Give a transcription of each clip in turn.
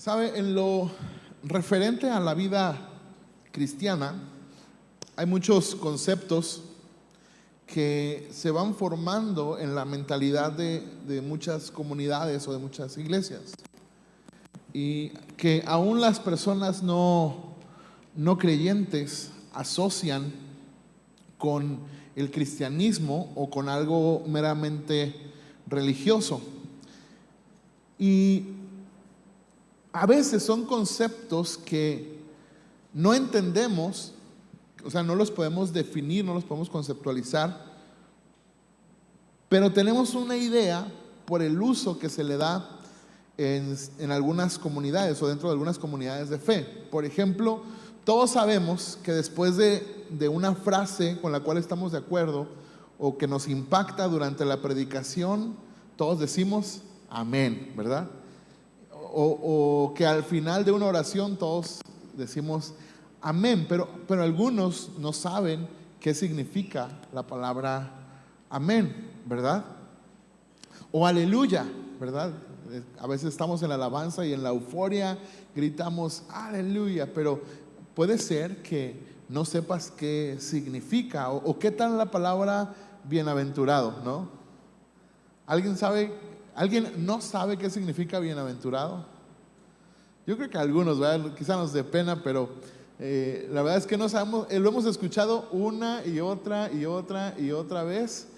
Sabe, en lo referente a la vida cristiana, hay muchos conceptos que se van formando en la mentalidad de muchas comunidades o de muchas iglesias, y que aún las personas no creyentes asocian con el cristianismo o con algo meramente religioso. Y a veces son conceptos que no entendemos, o sea, no los podemos definir, no los podemos conceptualizar, pero tenemos una idea por el uso que se le da en algunas comunidades o dentro de algunas comunidades de fe. Por ejemplo, todos sabemos que después de una frase con la cual estamos de acuerdo o que nos impacta durante la predicación, todos decimos amén, ¿verdad? O que al final de una oración todos decimos amén, pero algunos no saben qué significa la palabra amén, ¿verdad? O aleluya, ¿verdad? A veces estamos en la alabanza y en la euforia gritamos aleluya, pero puede ser que no sepas qué significa o qué tal la palabra bienaventurado, ¿no? ¿Alguien no sabe qué significa bienaventurado? Yo creo que algunos, ¿verdad? Quizá nos dé pena, pero la verdad es que no sabemos. Lo hemos escuchado una y otra y otra y otra vez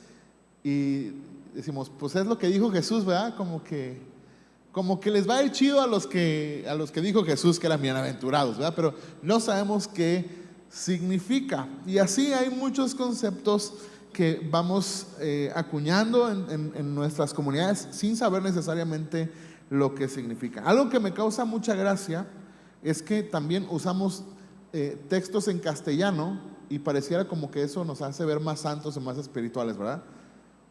y decimos, pues es lo que dijo Jesús, ¿verdad? Como que les va a ir chido a los que dijo Jesús que eran bienaventurados, ¿verdad? Pero no sabemos qué significa. Y así hay muchos conceptos que vamos acuñando en nuestras comunidades sin saber necesariamente lo que significa. Algo que me causa mucha gracia es que también usamos textos en castellano y pareciera como que eso nos hace ver más santos y más espirituales, ¿verdad?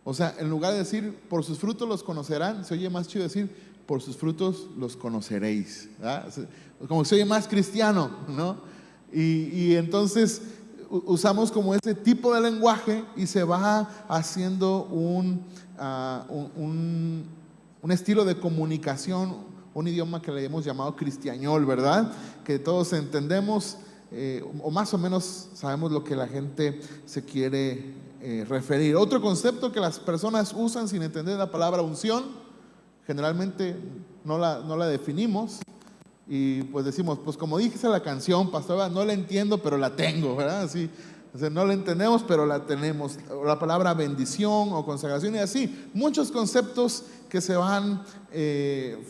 O sea, en lugar de decir por sus frutos los conocerán, se oye más chido decir por sus frutos los conoceréis, ¿verdad? Como que se oye más cristiano, ¿no? Y entonces usamos como ese tipo de lenguaje y se va haciendo un estilo de comunicación, un idioma que le hemos llamado cristiañol, ¿verdad? Que todos entendemos o más o menos sabemos lo que la gente se quiere referir. Otro concepto que las personas usan sin entender la palabra unción, generalmente no la definimos. Y pues decimos, pues como dice la canción, pastor, no la entiendo, pero la tengo, ¿verdad? Así, o sea, no la entendemos, pero la tenemos. O la palabra bendición o consagración y así. Muchos conceptos que se van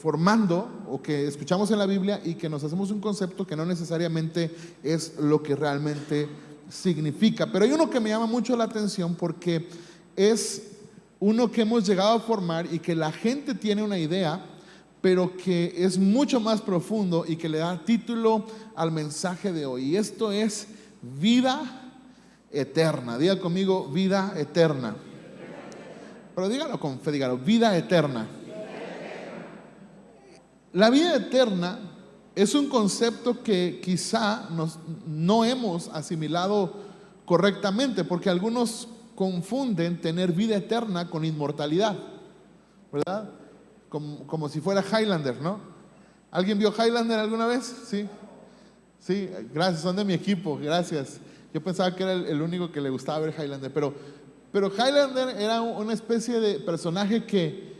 formando o que escuchamos en la Biblia y que nos hacemos un concepto que no necesariamente es lo que realmente significa. Pero hay uno que me llama mucho la atención porque es uno que hemos llegado a formar y que la gente tiene una idea, pero que es mucho más profundo y que le da título al mensaje de hoy. Y esto es vida eterna. Diga conmigo, vida eterna. Pero dígalo con fe, dígalo, vida eterna. La vida eterna es un concepto que quizá no hemos asimilado correctamente, porque algunos confunden tener vida eterna con inmortalidad, ¿verdad? Como si fuera Highlander, ¿no? ¿Alguien vio Highlander alguna vez? Sí, sí, gracias, son de mi equipo, gracias. Yo pensaba que era el único que le gustaba ver Highlander, pero Highlander era una especie de personaje que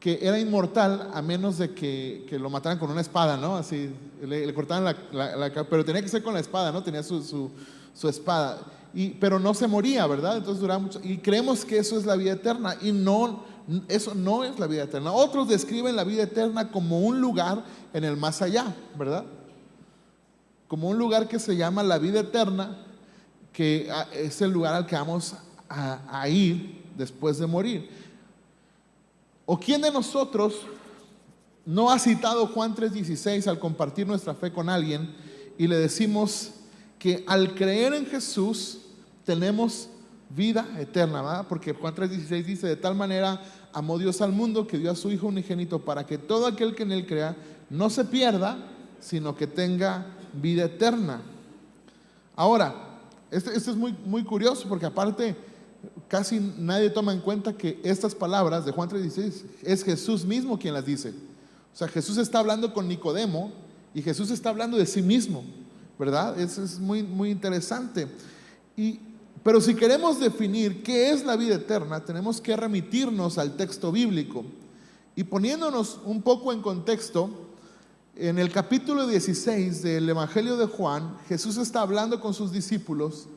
era inmortal a menos de que lo mataran con una espada, ¿no? Así, le cortaban pero tenía que ser con la espada, ¿no? Tenía su espada, pero no se moría, ¿verdad? Entonces duraba mucho, y creemos que eso es la vida eterna, y no, eso no es la vida eterna. Otros describen la vida eterna como un lugar en el más allá, ¿verdad? Como un lugar que se llama la vida eterna, que es el lugar al que vamos a ir después de morir. ¿O quién de nosotros no ha citado Juan 3:16 al compartir nuestra fe con alguien y le decimos que al creer en Jesús tenemos vida eterna, ¿verdad? Porque Juan 3:16 dice: de tal manera amó Dios al mundo que dio a su Hijo unigénito para que todo aquel que en él crea no se pierda, sino que tenga vida eterna. Ahora, esto es muy, muy curioso, porque aparte casi nadie toma en cuenta que estas palabras de Juan 3:16 es Jesús mismo quien las dice. O O sea, Jesús está hablando con Nicodemo y Jesús está hablando de sí mismo, ¿verdad? Eso es muy, muy interesante. Pero si queremos definir qué es la vida eterna, tenemos que remitirnos al texto bíblico. Y poniéndonos un poco en contexto, en el capítulo 16 del Evangelio de Juan, Jesús está hablando con sus discípulos,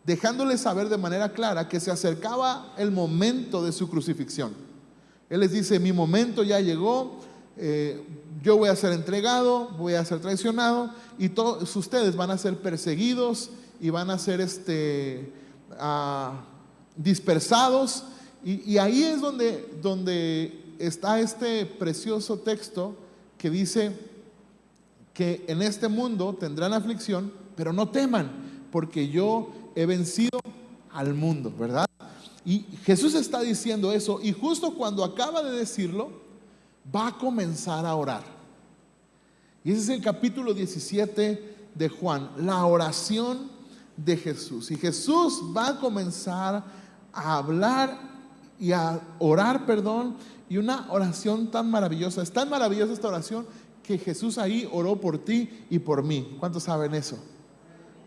dejándoles saber de manera clara que se acercaba el momento de su crucifixión. Él les dice: mi momento ya llegó, yo voy a ser entregado, voy a ser traicionado, y todos ustedes van a ser perseguidos y van a ser dispersados. Y ahí es donde está este precioso texto que dice que en este mundo tendrán aflicción, pero no teman, porque yo he vencido al mundo, ¿verdad? Y Jesús está diciendo eso, y justo cuando acaba de decirlo, va a comenzar a orar. Y ese es el capítulo 17 de Juan, la oración de Jesús. Y Jesús va a comenzar a hablar y a orar, y una oración tan maravillosa. Es tan maravillosa esta oración que Jesús ahí oró por ti y por mí. ¿Cuántos saben eso?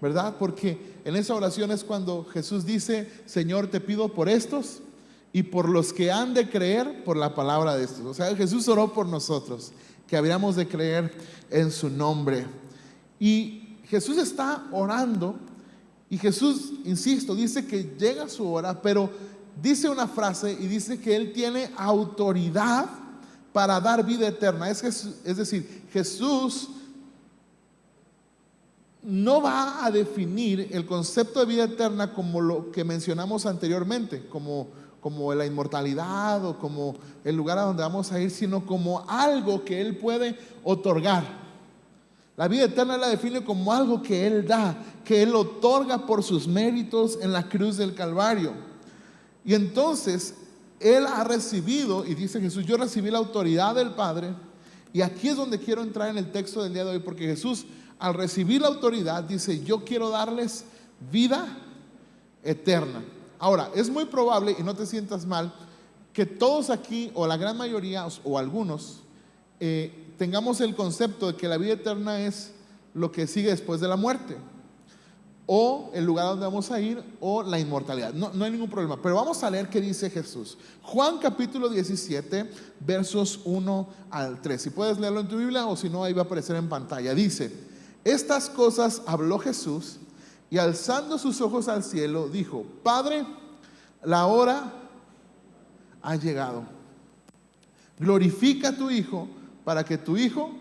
¿Verdad? Porque en esa oración es cuando Jesús dice: Señor, te pido por estos y por los que han de creer por la palabra de estos. O sea, Jesús oró por nosotros, que habríamos de creer en su nombre. Y Jesús está orando, y Jesús, insisto, dice que llega su hora, pero dice una frase y dice que Él tiene autoridad para dar vida eterna. Es decir, Jesús no va a definir el concepto de vida eterna como lo que mencionamos anteriormente, como la inmortalidad o como el lugar a donde vamos a ir, sino como algo que Él puede otorgar. La vida eterna la define como algo que Él da, que Él otorga por sus méritos en la cruz del Calvario. Y entonces Él ha recibido, y dice Jesús: yo recibí la autoridad del Padre. Y aquí es donde quiero entrar en el texto del día de hoy, porque Jesús, al recibir la autoridad, dice: yo quiero darles vida eterna. Ahora, es muy probable, y no te sientas mal, que todos aquí, o la gran mayoría, o algunos, tengamos el concepto de que la vida eterna es lo que sigue después de la muerte, o el lugar a donde vamos a ir, o la inmortalidad. No hay ningún problema, pero vamos a leer qué dice Jesús. Juan capítulo 17, versos 1 al 3. Si puedes leerlo en tu Biblia, o si no, ahí va a aparecer en pantalla. Dice: estas cosas habló Jesús, y alzando sus ojos al cielo, dijo: Padre, la hora ha llegado. Glorifica a tu Hijo, para que tu Hijo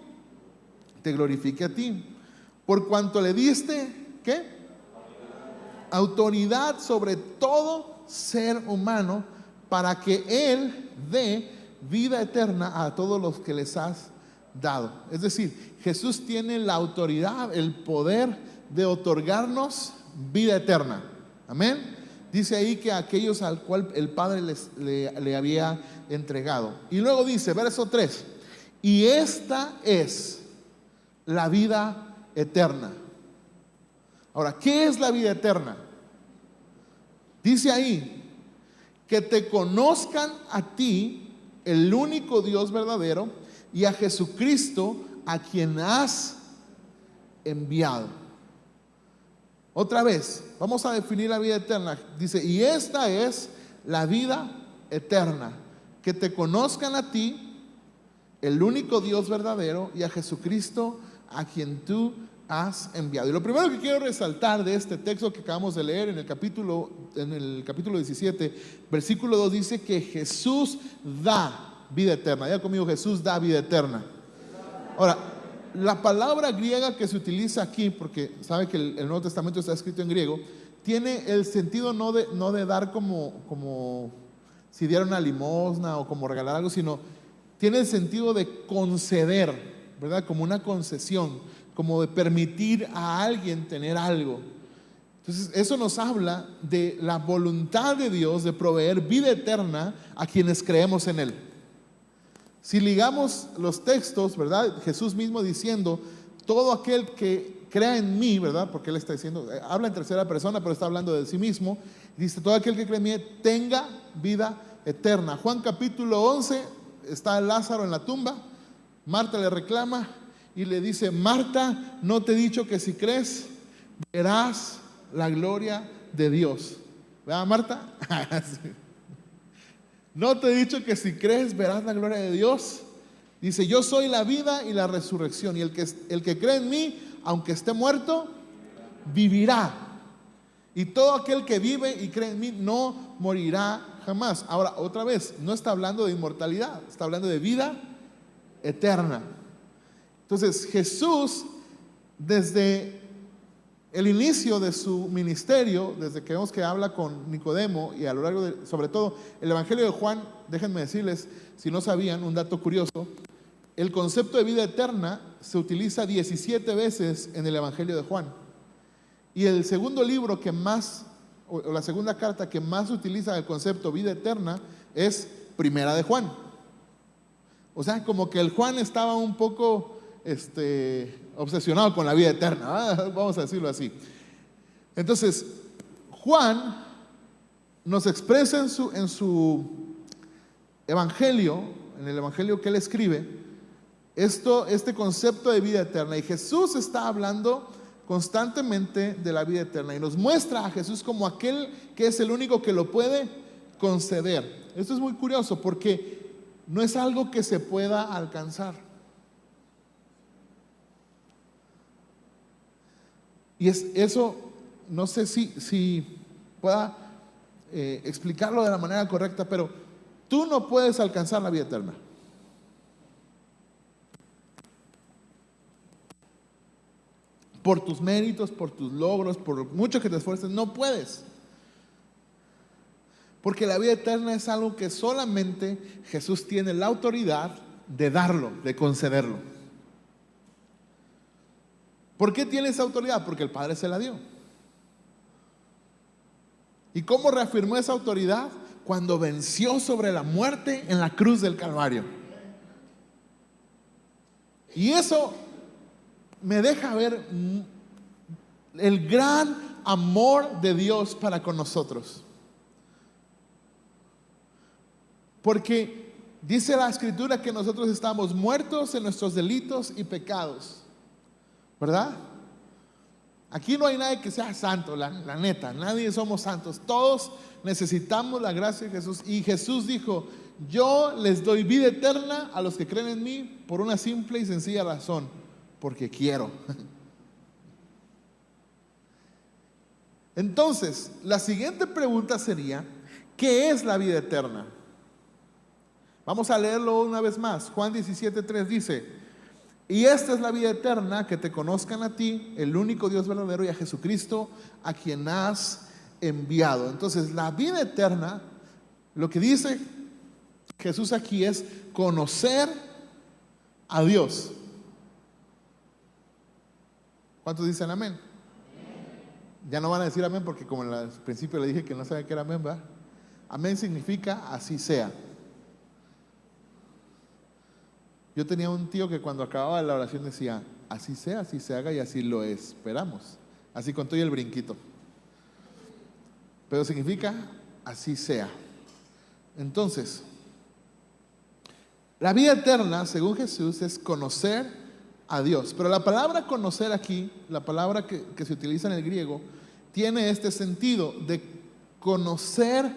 te glorifique a ti. Por cuanto le diste, ¿qué? Autoridad sobre todo ser humano, para que Él dé vida eterna a todos los que les has dado. Es decir, Jesús tiene la autoridad, el poder de otorgarnos vida eterna. Amén. Dice ahí que a aquellos al cual el Padre le había entregado. Y luego dice, verso 3: y esta es la vida eterna. Ahora, ¿qué es la vida eterna? Dice ahí: que te conozcan a ti, el único Dios verdadero, y a Jesucristo, a quien has enviado. Otra vez, vamos a definir la vida eterna. Dice: y esta es la vida eterna, que te conozcan a ti, el único Dios verdadero, y a Jesucristo, a quien tú has enviado. Y lo primero que quiero resaltar de este texto que acabamos de leer en el capítulo 17, versículo 2, dice que Jesús da vida eterna. Ya conmigo: Jesús da vida eterna. Ahora, la palabra griega que se utiliza aquí, porque sabe que el Nuevo Testamento está escrito en griego, tiene el sentido no de dar como si diera una limosna o como regalar algo, sino tiene el sentido de conceder, ¿verdad? Como una concesión, como de permitir a alguien tener algo. Entonces, eso nos habla de la voluntad de Dios de proveer vida eterna a quienes creemos en Él. Si ligamos los textos, ¿verdad? Jesús mismo diciendo: todo aquel que crea en mí, ¿verdad? Porque Él está diciendo, habla en tercera persona, pero está hablando de sí mismo. Dice: todo aquel que cree en mí tenga vida eterna. Juan capítulo 11, está Lázaro en la tumba, Marta le reclama y le dice: Marta, ¿no te he dicho que si crees verás la gloria de Dios? ¿Verdad, Marta? Sí. ¿No te he dicho que si crees verás la gloria de Dios? Dice: yo soy la vida y la resurrección, y el que cree en mí, aunque esté muerto, vivirá. Y todo aquel que vive y cree en mí no morirá jamás. Ahora, otra vez, no está hablando de inmortalidad, está hablando de vida eterna. Entonces, Jesús, desde el inicio de su ministerio, desde que vemos que habla con Nicodemo y a lo largo de, sobre todo, el Evangelio de Juan, déjenme decirles, si no sabían, un dato curioso: el concepto de vida eterna se utiliza 17 veces en el Evangelio de Juan. Y el segundo libro que más, o la segunda carta que más utiliza el concepto vida eterna, es Primera de Juan. O sea, como que el Juan estaba un poco obsesionado con la vida eterna, vamos a decirlo así. Entonces, Juan nos expresa en su evangelio, en el evangelio que él escribe, este concepto de vida eterna. Y Jesús está hablando constantemente de la vida eterna y nos muestra a Jesús como aquel que es el único que lo puede conceder. Esto es muy curioso porque no es algo que se pueda alcanzar. Y eso, no sé si pueda explicarlo de la manera correcta, pero tú no puedes alcanzar la vida eterna. Por tus méritos, por tus logros, por mucho que te esfuerces, no puedes. Porque la vida eterna es algo que solamente Jesús tiene la autoridad de darlo, de concederlo. ¿Por qué tiene esa autoridad? Porque el Padre se la dio. ¿Y cómo reafirmó esa autoridad? Cuando venció sobre la muerte en la cruz del Calvario. Y eso me deja ver el gran amor de Dios para con nosotros. Porque dice la Escritura que nosotros estamos muertos en nuestros delitos y pecados, ¿verdad? Aquí no hay nadie que sea santo, la neta, nadie somos santos. Todos necesitamos la gracia de Jesús. Y Jesús dijo: yo les doy vida eterna a los que creen en mí por una simple y sencilla razón: porque quiero. Entonces, la siguiente pregunta sería: ¿qué es la vida eterna? Vamos a leerlo una vez más. Juan 17:3 dice: y esta es la vida eterna, que te conozcan a ti, el único Dios verdadero, y a Jesucristo, a quien has enviado. Entonces, la vida eterna, lo que dice Jesús aquí es conocer a Dios. ¿Cuántos dicen amén? Ya no van a decir amén porque como al principio le dije que no sabía qué era amén, ¿verdad? Amén significa así sea. Yo tenía un tío que cuando acababa la oración decía: así sea, así se haga y así lo esperamos. Así con todo y el brinquito. Pero significa así sea. Entonces, la vida eterna, según Jesús, es conocer a Dios. Pero la palabra conocer aquí, la palabra que se utiliza en el griego, tiene este sentido de conocer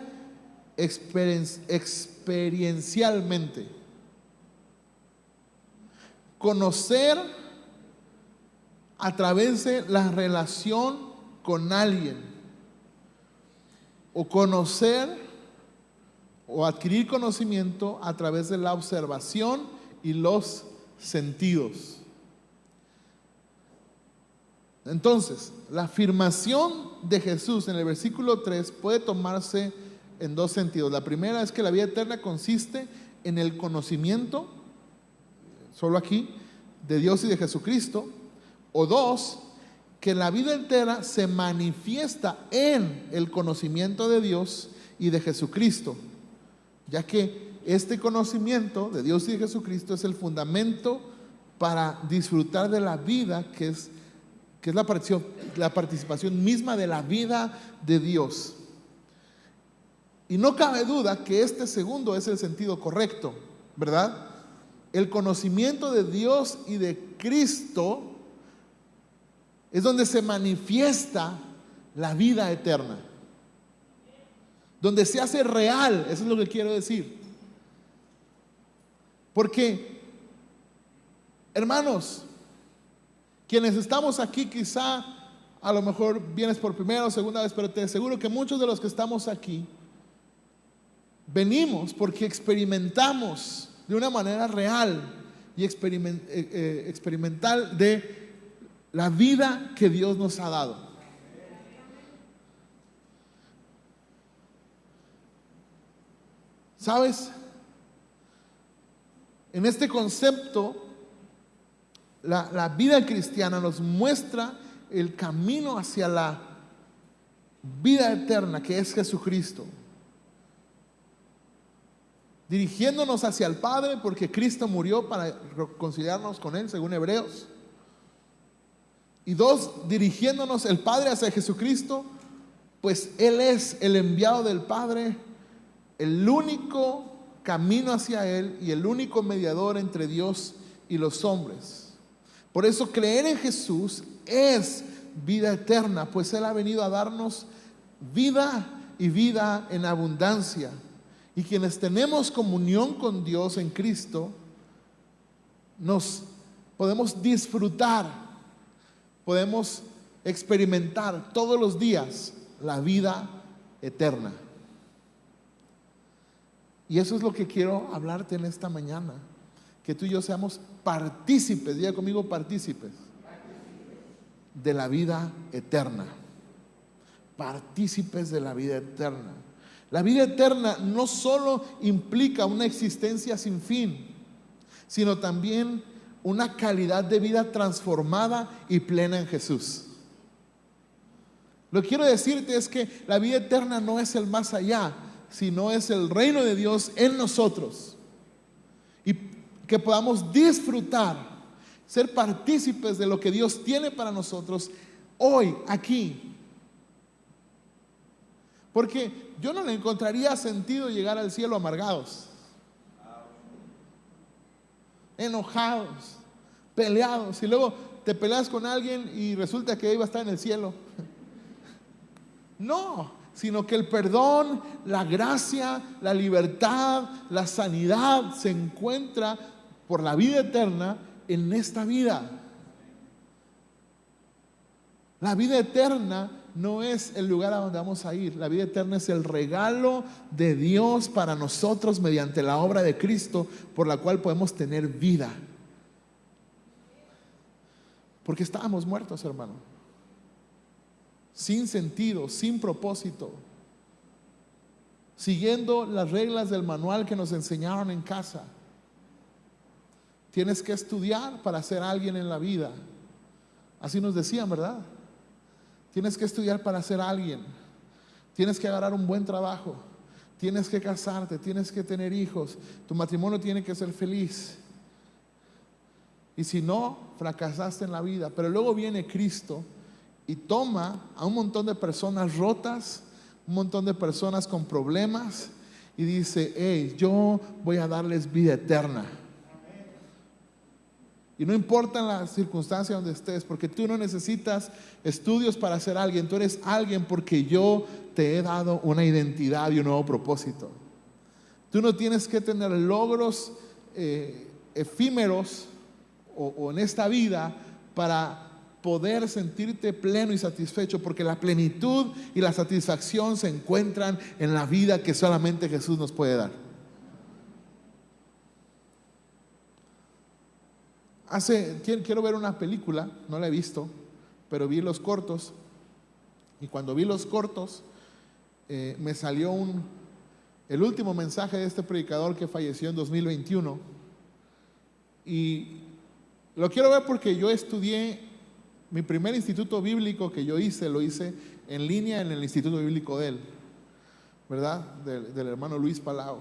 experiencialmente. Conocer a través de la relación con alguien, o conocer o adquirir conocimiento a través de la observación y los sentidos. Entonces, la afirmación de Jesús en el versículo 3 puede tomarse en dos sentidos. La primera es que la vida eterna consiste en el conocimiento, solo aquí, de Dios y de Jesucristo. O dos, que la vida entera se manifiesta en el conocimiento de Dios y de Jesucristo, ya que este conocimiento de Dios y de Jesucristo es el fundamento para disfrutar de la vida que es la participación misma de la vida de Dios. Y no cabe duda que este segundo es el sentido correcto, ¿verdad? el conocimiento de Dios y de Cristo es donde se manifiesta la vida eterna, donde se hace real. Eso es lo que quiero decir. Porque, hermanos, quienes estamos aquí, quizá a lo mejor vienes por primera o segunda vez, pero te aseguro que muchos de los que estamos aquí venimos porque experimentamos de una manera real y experimental de la vida que Dios nos ha dado. ¿Sabes? En este concepto, la vida cristiana nos muestra el camino hacia la vida eterna, que es Jesucristo. Dirigiéndonos hacia el Padre, porque Cristo murió para reconciliarnos con Él, según Hebreos. Y dos, dirigiéndonos el Padre hacia Jesucristo, pues Él es el enviado del Padre, el único camino hacia Él y el único mediador entre Dios y los hombres. Por eso creer en Jesús es vida eterna, pues Él ha venido a darnos vida y vida en abundancia. Y quienes tenemos comunión con Dios en Cristo, nos podemos disfrutar, podemos experimentar todos los días la vida eterna. Y eso es lo que quiero hablarte en esta mañana, que tú y yo seamos partícipes, diga conmigo, partícipes de la vida eterna. Partícipes de la vida eterna. La vida eterna no solo implica una existencia sin fin, sino también una calidad de vida transformada y plena en Jesús. Lo que quiero decirte es que la vida eterna no es el más allá, sino es el reino de Dios en nosotros. Y que podamos disfrutar, ser partícipes de lo que Dios tiene para nosotros hoy, aquí. Porque yo no le encontraría sentido llegar al cielo amargados, enojados, peleados, y luego te peleas con alguien y resulta que iba a estar en el cielo. No, sino que el perdón, la gracia, la libertad, la sanidad se encuentra por la vida eterna en esta vida. La vida eterna no es el lugar a donde vamos a ir. La vida eterna es el regalo de Dios para nosotros mediante la obra de Cristo, por la cual podemos tener vida. Porque estábamos muertos, hermano, sin sentido, sin propósito, siguiendo las reglas del manual que nos enseñaron en casa. Tienes que estudiar para ser alguien en la vida. Así nos decían, ¿verdad? Tienes que estudiar para ser alguien. Tienes que agarrar un buen trabajo. Tienes que casarte, tienes que tener hijos. Tu matrimonio tiene que ser feliz. Y si no, fracasaste en la vida. Pero luego viene Cristo y toma a un montón de personas rotas, un montón de personas con problemas, y dice: hey, yo voy a darles vida eterna. Y no importa la circunstancia donde estés, porque tú no necesitas estudios para ser alguien. Tú eres alguien porque yo te he dado una identidad y un nuevo propósito. Tú no tienes que tener logros efímeros o en esta vida para poder sentirte pleno y satisfecho, porque la plenitud y la satisfacción se encuentran en la vida que solamente Jesús nos puede dar. Quiero ver una película, no la he visto, pero vi los cortos, y cuando vi los cortos me salió el último mensaje de este predicador que falleció en 2021, y lo quiero ver porque yo estudié, mi primer instituto bíblico que yo hice, lo hice en línea en el instituto bíblico de él, ¿verdad? Del hermano Luis Palau,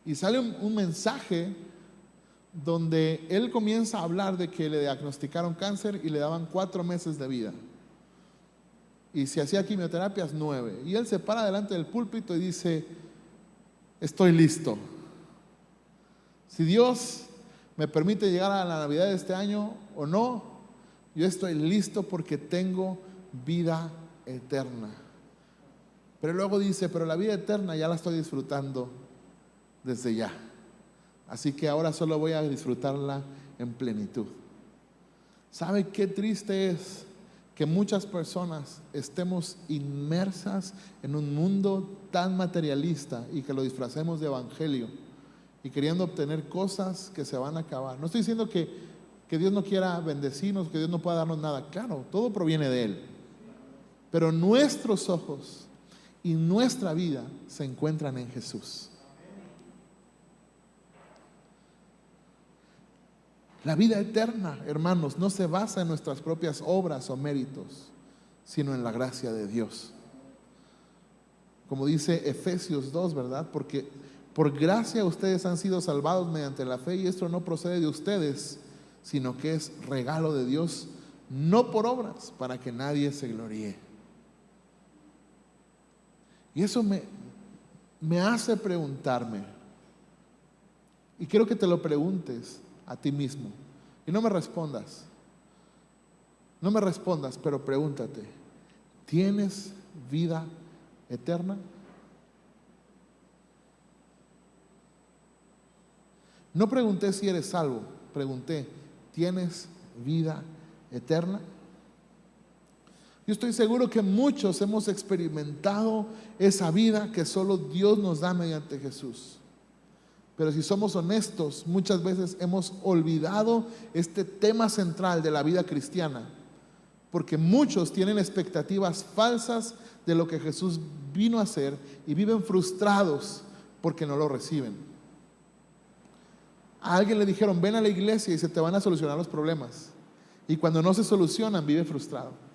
y sale un mensaje donde él comienza a hablar de que le diagnosticaron cáncer y le daban 4 meses de vida, y si hacía quimioterapias 9, y él se para delante del púlpito y dice: estoy listo, Si Dios me permite llegar a la Navidad de este año o no, yo estoy listo porque tengo vida eterna. Pero luego dice, pero la vida eterna ya la estoy disfrutando desde ya. Así que ahora solo voy a disfrutarla en plenitud. ¿Sabe qué triste es? Que muchas personas estemos inmersas en un mundo tan materialista y que lo disfracemos de evangelio y queriendo obtener cosas que se van a acabar. No estoy diciendo que Dios no quiera bendecirnos, que Dios no pueda darnos nada. Claro, todo proviene de Él. Pero nuestros ojos y nuestra vida se encuentran en Jesús. La vida eterna, hermanos, no se basa en nuestras propias obras o méritos, sino en la gracia de Dios. Como dice Efesios 2, ¿verdad? Porque por gracia ustedes han sido salvados mediante la fe, y esto no procede de ustedes, sino que es regalo de Dios, no por obras, para que nadie se gloríe. Y eso me hace preguntarme, y quiero que te lo preguntes a ti mismo, y no me respondas, pero pregúntate: ¿tienes vida eterna? No pregunté si eres salvo, pregunté: ¿tienes vida eterna? Yo estoy seguro que muchos hemos experimentado esa vida que solo Dios nos da mediante Jesús. Pero si somos honestos, muchas veces hemos olvidado este tema central de la vida cristiana, porque muchos tienen expectativas falsas de lo que Jesús vino a hacer y viven frustrados porque no lo reciben. A alguien le dijeron: ven a la iglesia y se te van a solucionar los problemas, y cuando no se solucionan vive frustrado.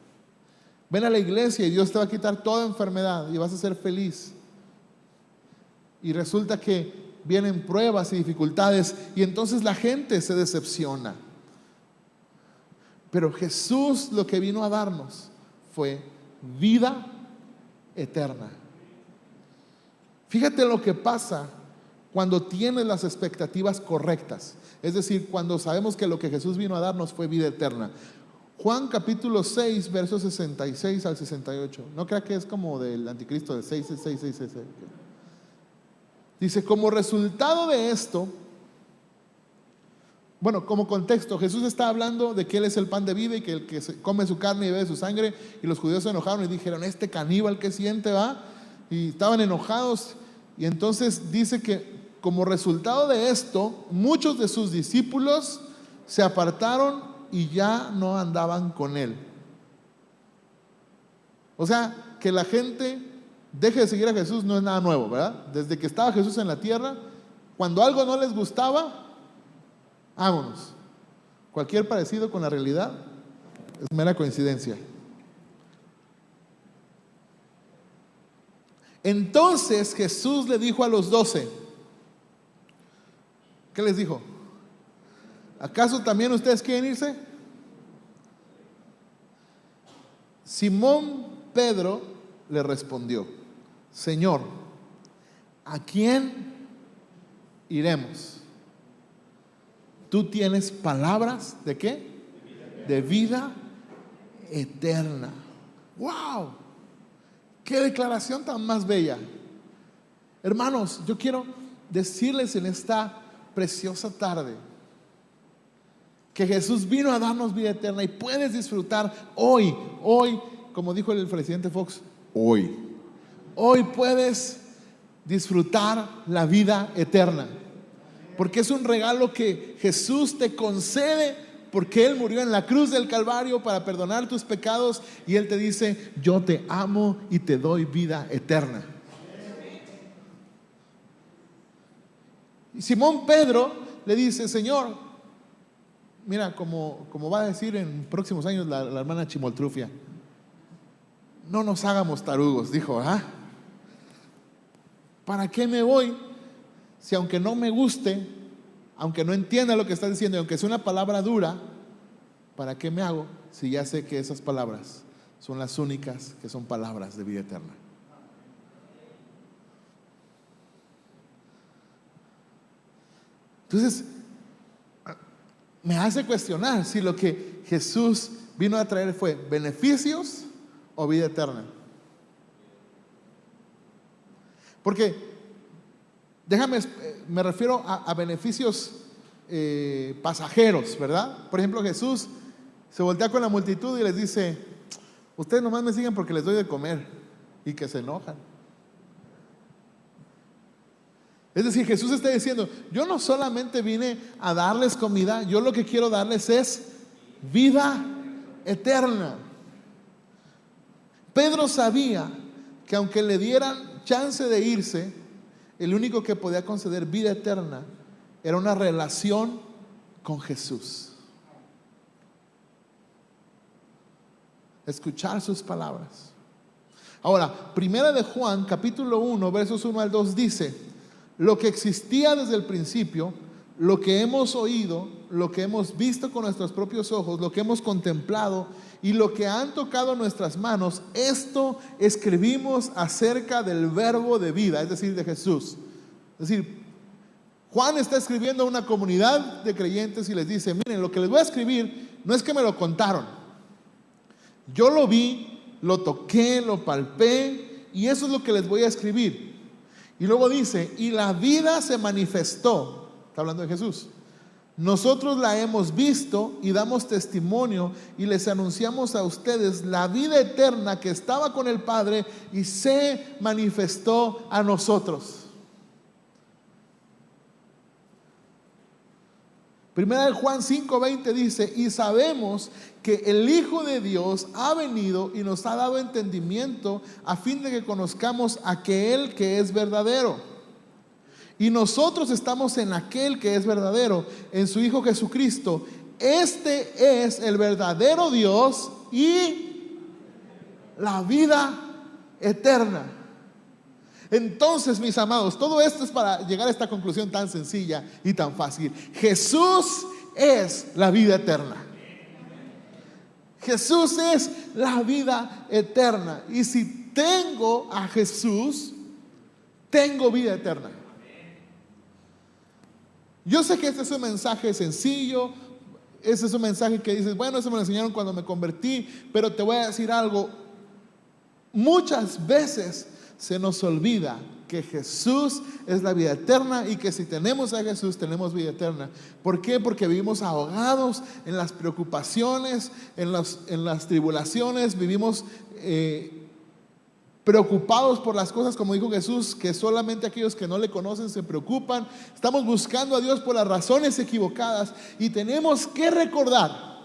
Ven a la iglesia y Dios te va a quitar toda enfermedad y vas a ser feliz, y resulta que vienen pruebas y dificultades, y entonces la gente se decepciona. Pero Jesús lo que vino a darnos fue vida eterna. Fíjate lo que pasa cuando tienes las expectativas correctas, es decir, cuando sabemos que lo que Jesús vino a darnos fue vida eterna. Juan capítulo 6, versos 66 al 68. No crea que es como del anticristo de 6, 6, 6, 6, 6. Dice: como resultado de esto, bueno, como contexto, Jesús está hablando de que Él es el pan de vida y que el que come su carne y bebe su sangre, y los judíos se enojaron y dijeron: este caníbal, ¿qué siente, va? Y estaban enojados, y entonces dice que como resultado de esto, muchos de sus discípulos se apartaron y ya no andaban con Él. O sea, que la gente deje de seguir a Jesús no es nada nuevo, ¿verdad? Desde que estaba Jesús en la tierra, cuando algo no les gustaba, vámonos. Cualquier parecido con la realidad es mera coincidencia. Entonces Jesús le dijo a los 12, ¿qué les dijo? ¿Acaso también ustedes quieren irse? Simón Pedro le respondió: Señor, ¿a quién iremos? Tú tienes palabras ¿de qué? De vida eterna. ¡Wow! ¡Qué declaración tan más bella! Hermanos, yo quiero decirles en esta preciosa tarde que Jesús vino a darnos vida eterna, y puedes disfrutar hoy, como dijo el presidente Fox, hoy puedes disfrutar la vida eterna, porque es un regalo que Jesús te concede, porque Él murió en la cruz del Calvario para perdonar tus pecados, y Él te dice: yo te amo y te doy vida eterna. Y Simón Pedro le dice: Señor, mira, como va a decir en próximos años la hermana Chimoltrufia, no nos hagamos tarugos, dijo, ¿para qué me voy si aunque no me guste, aunque no entienda lo que está diciendo, y aunque sea una palabra dura, ¿para qué me hago si ya sé que esas palabras son las únicas que son palabras de vida eterna? Entonces, me hace cuestionar si lo que Jesús vino a traer fue beneficios o vida eterna. Porque, me refiero a beneficios pasajeros, ¿verdad? Por ejemplo, Jesús se voltea con la multitud y les dice: ustedes nomás me siguen porque les doy de comer, y que se enojan. Es decir, Jesús está diciendo: yo no solamente vine a darles comida, yo lo que quiero darles es vida eterna. Pedro sabía que aunque le dieran chance de irse, el único que podía conceder vida eterna era una relación con Jesús. Escuchar sus palabras. Ahora, primera de Juan, capítulo 1, versos 1 al 2 dice: lo que existía desde el principio, lo que hemos oído, lo que hemos visto con nuestros propios ojos, lo que hemos contemplado y lo que han tocado nuestras manos, esto escribimos acerca del verbo de vida, es decir, de Jesús. Es decir, Juan está escribiendo a una comunidad de creyentes y les dice: miren, lo que les voy a escribir no es que me lo contaron, yo lo vi, lo toqué, lo palpé, y eso es lo que les voy a escribir. Y luego dice: y la vida se manifestó. Está hablando de Jesús. Nosotros la hemos visto y damos testimonio y les anunciamos a ustedes la vida eterna que estaba con el Padre y se manifestó a nosotros. Primera de Juan 5:20 dice: y sabemos que el Hijo de Dios ha venido y nos ha dado entendimiento a fin de que conozcamos aquel que es verdadero. Y nosotros estamos en aquel que es verdadero, en su Hijo Jesucristo. Este es el verdadero Dios y la vida eterna. Entonces, mis amados, todo esto es para llegar a esta conclusión tan sencilla y tan fácil. Jesús es la vida eterna. Jesús es la vida eterna. Y si tengo a Jesús, tengo vida eterna. Yo sé que este es un mensaje sencillo. Ese es un mensaje que dices: bueno, eso me lo enseñaron cuando me convertí. Pero te voy a decir algo. Muchas veces se nos olvida que Jesús es la vida eterna y que si tenemos a Jesús tenemos vida eterna. ¿Por qué? Porque vivimos ahogados en las preocupaciones, en las tribulaciones. Vivimos preocupados por las cosas, como dijo Jesús, que solamente aquellos que no le conocen se preocupan. Estamos buscando a Dios por las razones equivocadas y tenemos que recordar.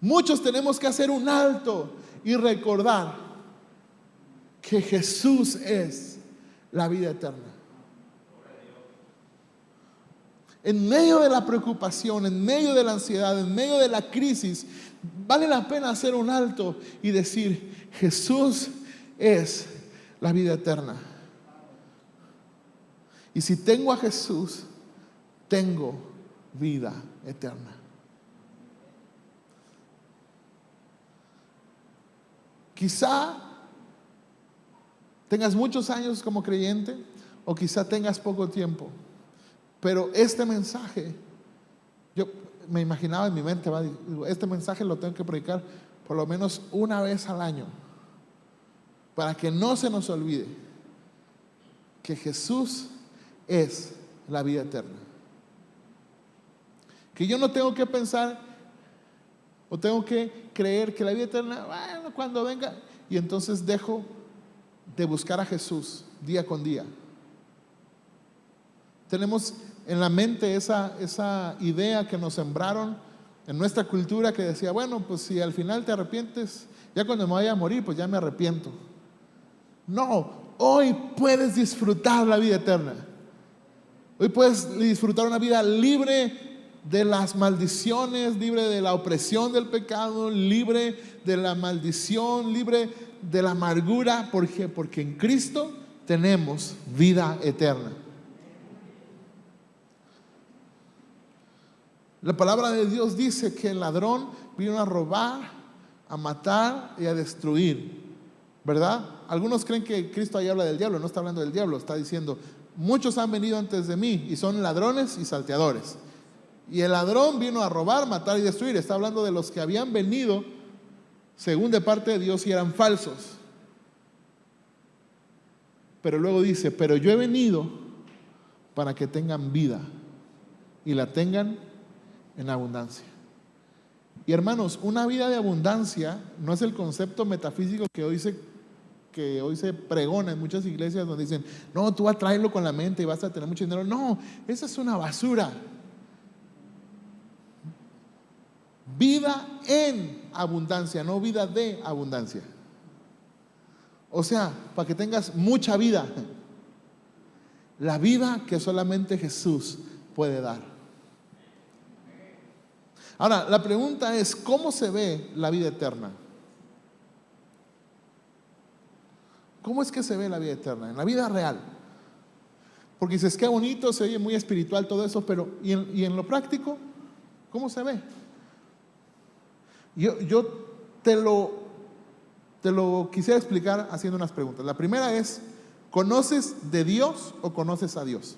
Muchos tenemos que hacer un alto y recordar que Jesús es la vida eterna. En medio de la preocupación, en medio de la ansiedad, en medio de la crisis, vale la pena hacer un alto y decir: Jesús es la vida eterna. Y si tengo a Jesús, tengo vida eterna. Quizá tengas muchos años como creyente o quizá tengas poco tiempo, pero este mensaje, yo me imaginaba en mi mente, este mensaje lo tengo que predicar por lo menos una vez al año, para que no se nos olvide que Jesús es la vida eterna. Que yo no tengo que pensar o tengo que creer que la vida eterna, bueno, cuando venga, y entonces dejo de buscar a Jesús día con día. Tenemos en la mente esa idea que nos sembraron en nuestra cultura, que decía: bueno, pues si al final te arrepientes, ya cuando me vaya a morir, pues ya me arrepiento. No, hoy puedes disfrutar la vida eterna. Hoy puedes disfrutar una vida libre de las maldiciones, libre de la opresión del pecado, libre de la maldición, libre de la amargura. ¿Por qué? Porque en Cristo tenemos vida eterna. La palabra de Dios dice que el ladrón vino a robar, a matar y a destruir, ¿verdad? Algunos creen que Cristo ahí habla del diablo. No está hablando del diablo, está diciendo muchos han venido antes de mí y son ladrones y salteadores. Y el ladrón vino a robar, matar y destruir. Está hablando de los que habían venido según de parte de Dios y eran falsos. Pero luego dice, pero yo he venido para que tengan vida y la tengan en abundancia. Y hermanos, una vida de abundancia no es el concepto metafísico que hoy se pregona en muchas iglesias, donde dicen, no, tú vas a traerlo con la mente y vas a tener mucho dinero. No, esa es una basura. Vida en abundancia, no vida de abundancia. O sea, para que tengas mucha vida. La vida que solamente Jesús puede dar. Ahora, la pregunta es, ¿cómo se ve la vida eterna? ¿Cómo es que se ve la vida eterna? En la vida real. Porque dices, qué bonito, se oye muy espiritual todo eso, pero ¿y en lo práctico? ¿Cómo se ve? Yo te lo quisiera explicar haciendo unas preguntas. La primera es, ¿conoces de Dios o conoces a Dios?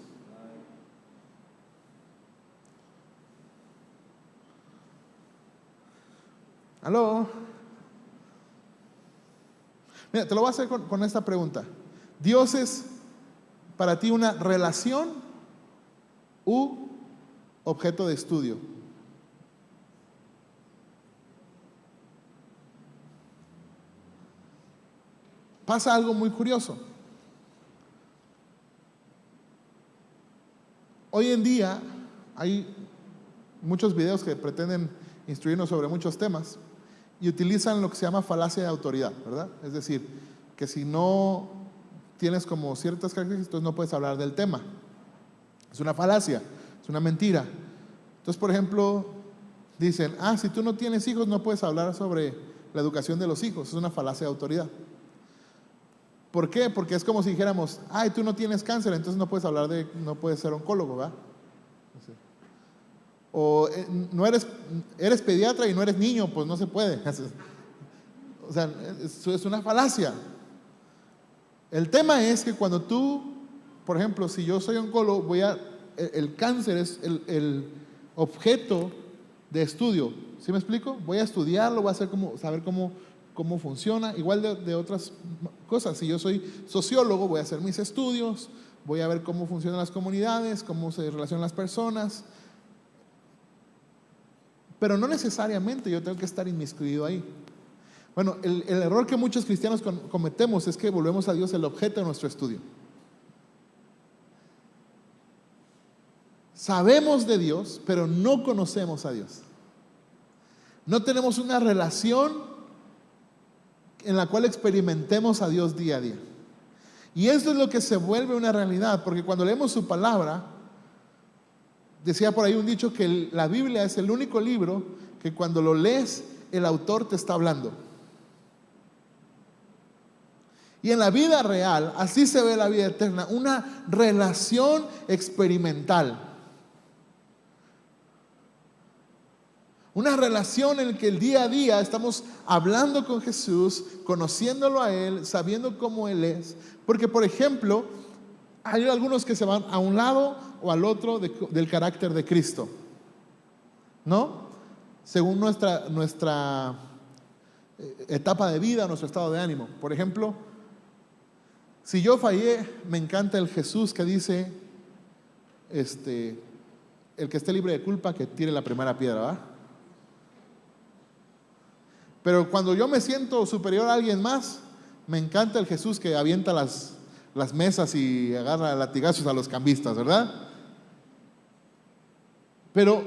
¿Aló? Mira, te lo voy a hacer con esta pregunta. ¿Dios es para ti una relación u objeto de estudio? Pasa algo muy curioso. Hoy en día hay muchos videos que pretenden instruirnos sobre muchos temas y utilizan lo que se llama falacia de autoridad, ¿verdad? Es decir, que si no tienes como ciertas características, entonces no puedes hablar del tema. Es una falacia, es una mentira. Entonces, por ejemplo, dicen, si tú no tienes hijos, no puedes hablar sobre la educación de los hijos. Es una falacia de autoridad. ¿Por qué? Porque es como si dijéramos, tú no tienes cáncer, entonces no puedes ser oncólogo, ¿verdad? O no eres pediatra y no eres niño, pues no se puede. O sea, eso es una falacia. El tema es que cuando tú, por ejemplo, si yo soy oncólogo, el cáncer es el objeto de estudio. ¿Sí me explico? Voy a estudiarlo, voy a saber cómo funciona, igual de otras cosas. Si yo soy sociólogo, voy a hacer mis estudios, voy a ver cómo funcionan las comunidades, cómo se relacionan las personas, pero no necesariamente yo tengo que estar inmiscuido ahí. Bueno, el error que muchos cristianos cometemos es que volvemos a Dios el objeto de nuestro estudio. Sabemos de Dios, pero no conocemos a Dios. No tenemos una relación en la cual experimentemos a Dios día a día. Y esto es lo que se vuelve una realidad, porque cuando leemos su palabra, decía por ahí un dicho que la Biblia es el único libro que cuando lo lees, el autor te está hablando. Y en la vida real, así se ve la vida eterna, una relación experimental. Una relación en la que el día a día estamos hablando con Jesús, conociéndolo a Él, sabiendo cómo Él es. Porque, por ejemplo, hay algunos que se van a un lado o al otro del carácter de Cristo, ¿no? Según nuestra etapa de vida, nuestro estado de ánimo. Por ejemplo, si yo fallé, me encanta el Jesús que dice, el que esté libre de culpa, que tire la primera piedra, ¿verdad? Pero cuando yo me siento superior a alguien más, me encanta el Jesús que avienta las mesas y agarra latigazos a los cambistas, ¿verdad? Pero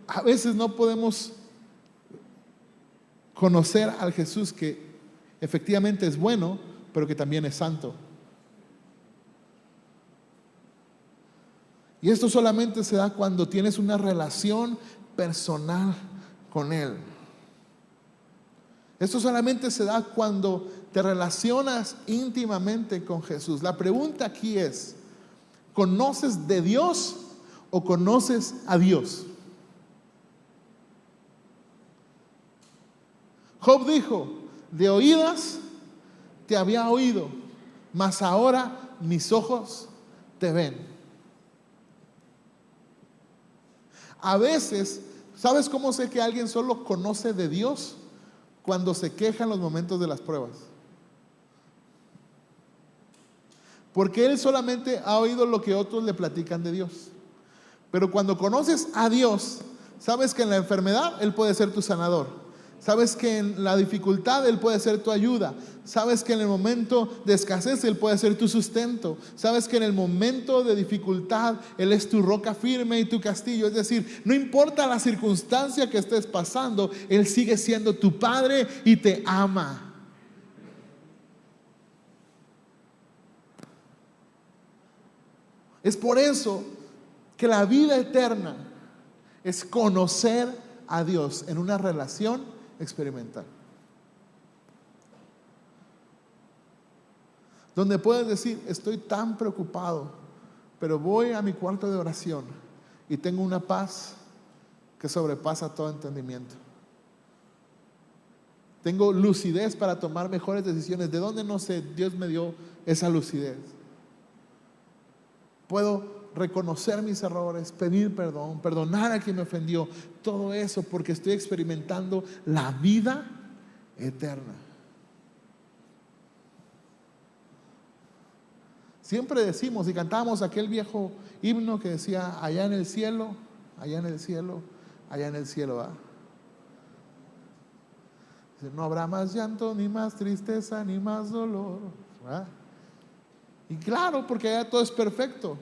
a veces no podemos conocer al Jesús que efectivamente es bueno, pero que también es santo. Y esto solamente se da cuando tienes una relación personal con Él. Esto solamente se da cuando te relacionas íntimamente con Jesús. La pregunta aquí es, ¿conoces de Dios o conoces a Dios? Job dijo, de oídas te había oído, mas ahora mis ojos te ven. A veces, ¿sabes cómo sé que alguien solo conoce de Dios? Cuando se queja en los momentos de las pruebas. Porque él solamente ha oído lo que otros le platican de Dios. Pero cuando conoces a Dios, sabes que en la enfermedad Él puede ser tu sanador. Sabes que en la dificultad Él puede ser tu ayuda. Sabes que en el momento de escasez Él puede ser tu sustento. Sabes que en el momento de dificultad Él es tu roca firme y tu castillo. Es decir, no importa la circunstancia que estés pasando, Él sigue siendo tu Padre y te ama. Es por eso que la vida eterna es conocer a Dios en una relación experimental. Donde puedes decir, estoy tan preocupado, pero voy a mi cuarto de oración y tengo una paz que sobrepasa todo entendimiento. Tengo lucidez para tomar mejores decisiones. ¿De dónde? No sé, Dios me dio esa lucidez. Puedo reconocer mis errores, pedir perdón, perdonar a quien me ofendió. Todo eso porque estoy experimentando la vida eterna. Siempre decimos y cantamos aquel viejo himno que decía, allá en el cielo, allá en el cielo, allá en el cielo. No habrá más llanto, ni más tristeza, ni más dolor. ¿Verdad? Y claro, porque allá todo es perfecto.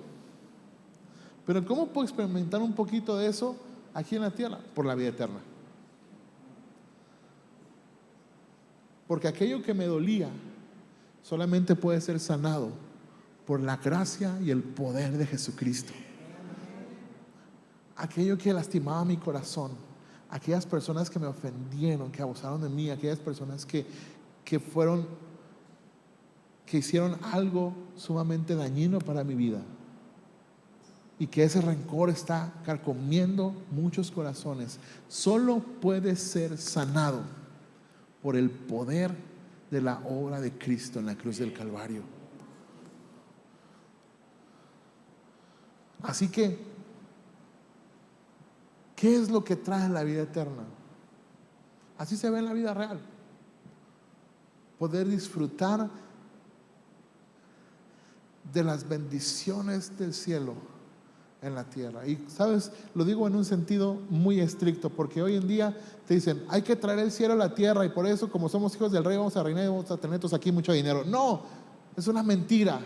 Pero ¿cómo puedo experimentar un poquito de eso aquí en la tierra? Por la vida eterna. Porque aquello que me dolía solamente puede ser sanado por la gracia y el poder de Jesucristo. Aquello que lastimaba mi corazón, aquellas personas que me ofendieron, que abusaron de mí, aquellas personas que hicieron algo sumamente dañino para mi vida, y que ese rencor está carcomiendo muchos corazones, solo puede ser sanado por el poder de la obra de Cristo en la cruz del Calvario. Así que, ¿qué es lo que trae la vida eterna? Así se ve en la vida real. Poder disfrutar de las bendiciones del cielo en la tierra. Y sabes, lo digo en un sentido muy estricto, porque hoy en día te dicen, hay que traer el cielo a la tierra, y por eso, como somos hijos del rey, vamos a reinar y vamos a tener todos aquí mucho dinero. No, es una mentira.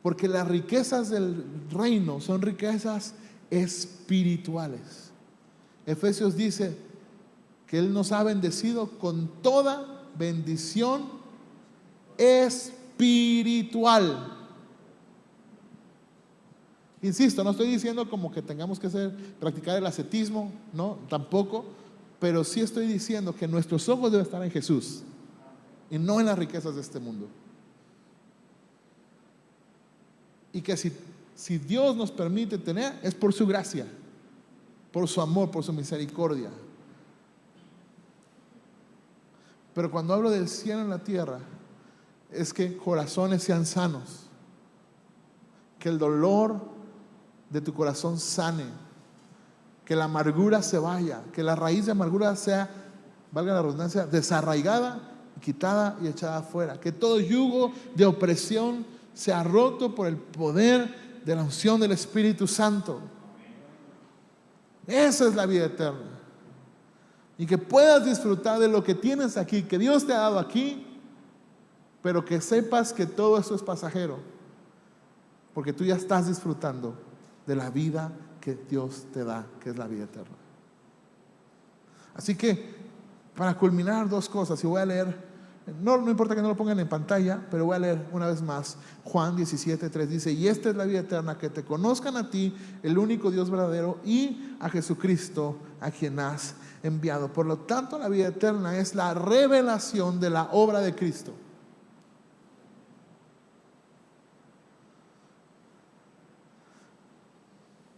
Porque las riquezas del reino son riquezas espirituales. Efesios dice que Él nos ha bendecido con toda bendición espiritual. Insisto, no estoy diciendo como que tengamos que practicar el ascetismo, no, tampoco, pero sí estoy diciendo que nuestros ojos deben estar en Jesús y no en las riquezas de este mundo. Y que si Dios nos permite tener, es por su gracia, por su amor, por su misericordia. Pero cuando hablo del cielo en la tierra, es que corazones sean sanos, que el dolor de tu corazón sane, que la amargura se vaya, que la raíz de amargura sea, valga la redundancia, desarraigada, quitada y echada afuera, que todo yugo de opresión sea roto por el poder de la unción del Espíritu Santo. Esa es la vida eterna. Y que puedas disfrutar de lo que tienes aquí, que Dios te ha dado aquí, pero que sepas que todo eso es pasajero, porque tú ya estás disfrutando de la vida que Dios te da, que es la vida eterna. Así que, para culminar, dos cosas, y voy a leer, no importa que no lo pongan en pantalla, pero voy a leer una vez más. Juan 17:3 dice, y esta es la vida eterna, que te conozcan a ti, el único Dios verdadero, y a Jesucristo, a quien has enviado. Por lo tanto, la vida eterna es la revelación de la obra de Cristo.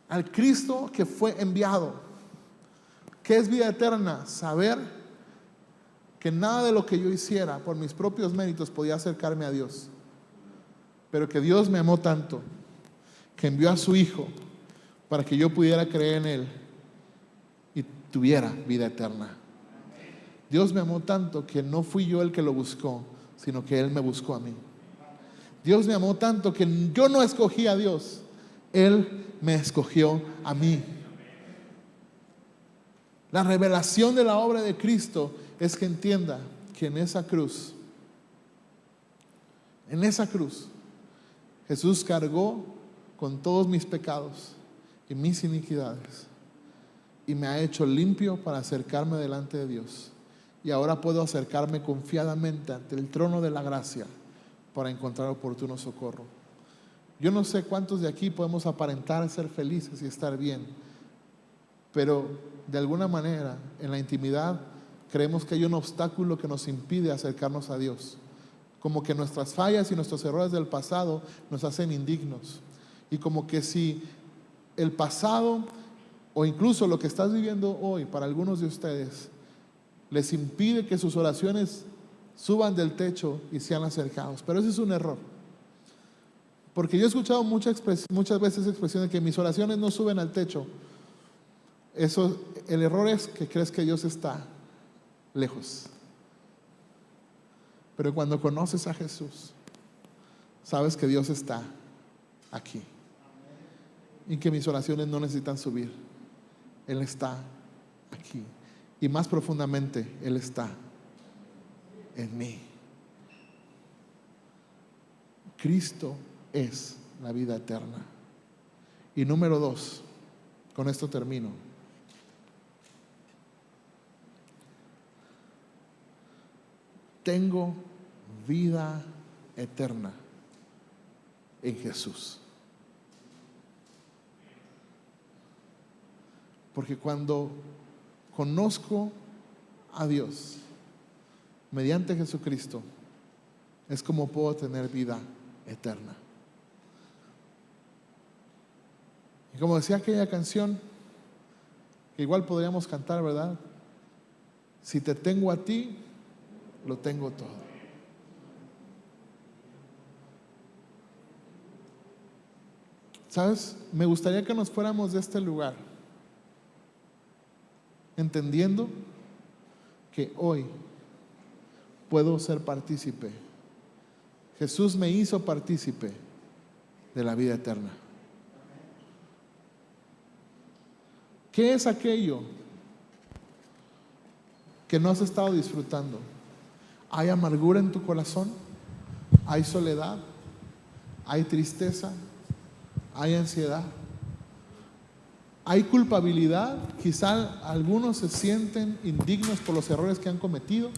Al Cristo que fue enviado. ¿Qué es vida eterna? Saber que nada de lo que yo hiciera por mis propios méritos podía acercarme a Dios. pero que Dios me amó tanto que envió a su Hijo para que yo pudiera creer en Él y tuviera vida eterna. Dios me amó tanto que no fui yo el que lo buscó, sino que Él me buscó a mí. Dios me amó tanto que yo no escogí a Dios, Él me escogió a mí. La revelación de la obra de Cristo es que entienda que en esa cruz, Jesús cargó con todos mis pecados y mis iniquidades y me ha hecho limpio para acercarme delante de Dios. Y ahora puedo acercarme confiadamente ante el trono de la gracia para encontrar oportuno socorro. Yo no sé cuántos de aquí podemos aparentar ser felices y estar bien, pero de alguna manera en la intimidad creemos que hay un obstáculo que nos impide acercarnos a Dios. Como que nuestras fallas y nuestros errores del pasado nos hacen indignos. Y como que si el pasado o incluso lo que estás viviendo hoy para algunos de ustedes les impide que sus oraciones suban del techo y sean acercados. Pero ese es un error. Porque yo he escuchado muchas veces expresión de que mis oraciones no suben al techo. El error es que crees que Dios está lejos. Pero cuando conoces a Jesús, sabes que Dios está aquí. Y que mis oraciones no necesitan subir. Él está aquí. Y más profundamente, Él está en mí. Cristo es la vida eterna. Y número 2, con esto termino. Tengo vida eterna en Jesús. Porque cuando conozco a Dios mediante Jesucristo, es como puedo tener vida eterna. Y como decía aquella canción, que igual podríamos cantar, ¿verdad? Si te tengo a ti, lo tengo todo. ¿Sabes? Me gustaría que nos fuéramos de este lugar entendiendo que hoy puedo ser partícipe. Jesús me hizo partícipe de la vida eterna. ¿Qué es aquello que no has estado disfrutando? ¿Hay amargura en tu corazón? ¿Hay soledad? ¿Hay tristeza? ¿Hay ansiedad? ¿Hay culpabilidad? Quizá algunos se sienten indignos por los errores que han cometido.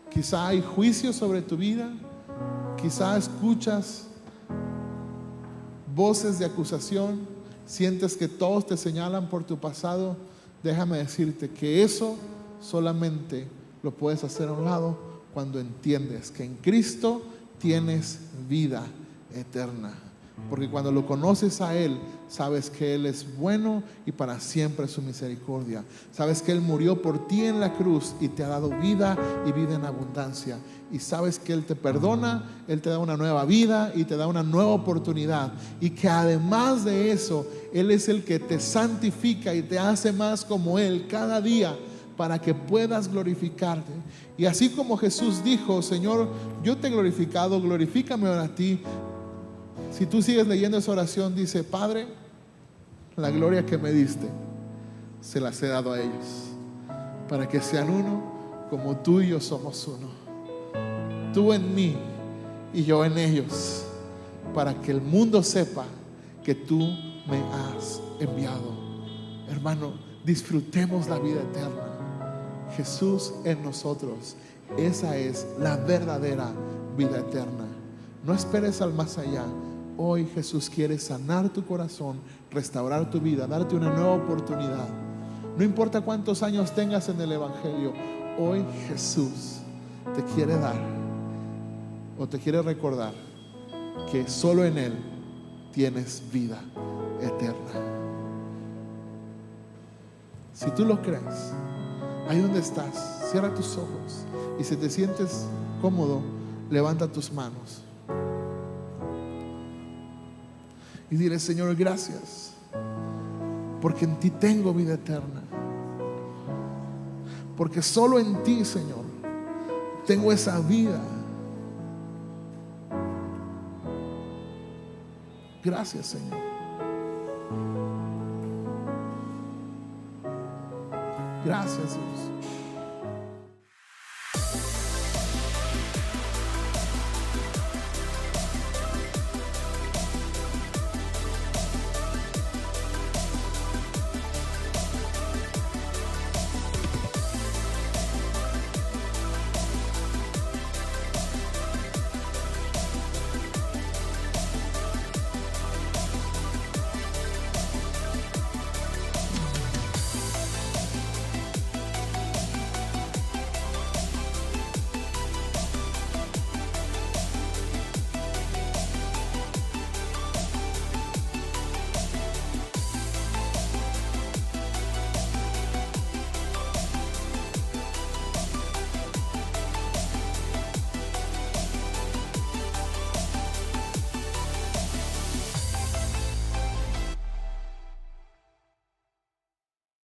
Quizá hay juicio sobre tu vida. Quizá escuchas voces de acusación. Sientes que todos te señalan por tu pasado. Déjame decirte que eso solamente lo puedes hacer a un lado cuando entiendes que en Cristo tienes vida eterna. Porque cuando lo conoces a Él, sabes que Él es bueno y para siempre es su misericordia. Sabes que Él murió por ti en la cruz y te ha dado vida y vida en abundancia. Y sabes que Él te perdona, Él te da una nueva vida y te da una nueva oportunidad. Y que además de eso, Él es el que te santifica y te hace más como Él cada día para que puedas glorificarte. Y así como Jesús dijo: Señor, yo te he glorificado, glorifícame ahora a ti. Si tú sigues leyendo esa oración, dice: Padre, la gloria que me diste se las he dado a ellos, para que sean uno como tú y yo somos uno. Tú en mí y yo en ellos, para que el mundo sepa que tú me has enviado. Hermano, disfrutemos la vida eterna. Jesús en nosotros, esa es la verdadera vida eterna. No esperes al más allá. Hoy Jesús quiere sanar tu corazón, restaurar tu vida, darte una nueva oportunidad. No importa cuántos años tengas en el Evangelio, hoy Jesús te quiere dar o te quiere recordar que solo en Él tienes vida eterna. Si tú lo crees, ahí donde estás, cierra tus ojos y si te sientes cómodo, levanta tus manos. y dile: Señor, gracias, porque en ti tengo vida eterna. Porque solo en ti, Señor, tengo esa vida. Gracias, Señor. Gracias, Dios.